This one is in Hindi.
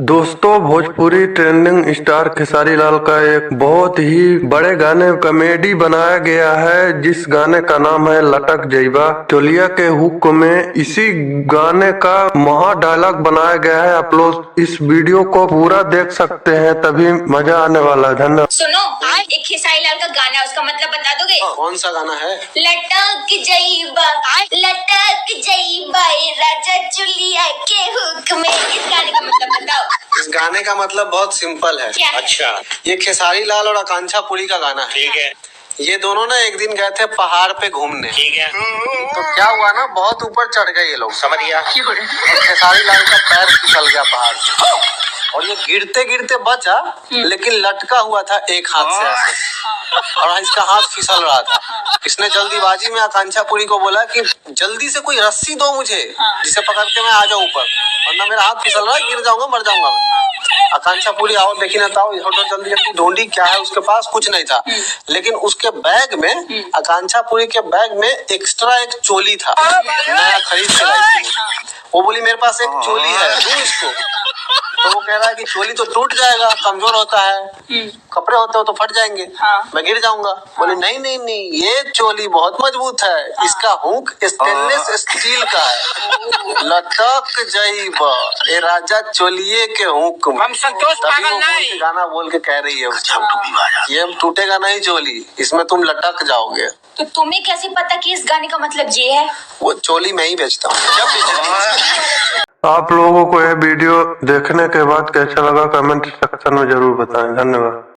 दोस्तों, भोजपुरी ट्रेंडिंग स्टार खेसारी लाल का एक बहुत ही बड़े गाने कॉमेडी बनाया गया है, जिस गाने का नाम है लटक जइबा। चोलिया के हुक में इसी गाने का महा डायलॉग बनाया गया है। आप लोग इस वीडियो को पूरा देख सकते हैं, तभी मजा आने वाला है। धन्यवाद। सुनो, एक खेसारी लाल का गाना है, उसका मतलब बता दोगे? कौन सा गाना है? लटक जइबा, लटक जइबा राजा चुलिया के हुक में। इस गाने का मतलब बताओ। इस गाने का मतलब बहुत सिंपल है। क्या? अच्छा, ये खेसारी लाल और आकांक्षा पुरी का गाना है। ठीक है, ये दोनों ना एक दिन गए थे पहाड़ पे घूमने। ठीक है, तो क्या हुआ ना, बहुत ऊपर चढ़ गए ये लोग। समझ गया। और खेसारी लाल का पैर फिसल गया पहाड़ से, और ये गिरते गिरते बचा, लेकिन लटका हुआ था एक हाथ से ऐसे, और इसका हाथ फिसल रहा था। इसने जल्दीबाजी में आकांक्षा पुरी को बोला कि जल्दी से कोई रस्सी दो मुझे, जिसे पकड़ के मैं आ जाऊं ऊपर, वरना मेरा हाथ फिसल रहा है, गिर जाऊंगा, मर जाऊंगा। आकांक्षा पुरी आओ देखी ना, ताओ जल्दी जल्दी ढूंढी, क्या है उसके पास? कुछ नहीं था। लेकिन उसके बैग में, आकांक्षा पुरी के बैग में एक्स्ट्रा एक चोली था, नया खरीद के लाई थी। वो बोली मेरे पास एक चोली है, दूं इसको? तो वो कह रहा है कि चोली तो टूट जाएगा, कमजोर होता है, कपड़े होते हो तो फट जाएंगे, मैं गिर जाऊंगा। बोले नहीं नहीं नहीं, ये चोली बहुत मजबूत है, इसका हुक स्टेनलेस स्टील का है। लटक जइबा ए राजा चोलिए के हुक में। हम संतोष पागल नहीं। गाना बोल के कह रही है उसको, ये टूटेगा नहीं चोली, इसमें तुम लटक जाओगे। तो तुम्हें कैसे पता कि इस गाने का मतलब ये है? वो चोली मैं ही बेचता हूँ। आप लोगों को यह वीडियो देखने के बाद कैसा लगा, कमेंट सेक्शन में जरूर बताएं। धन्यवाद।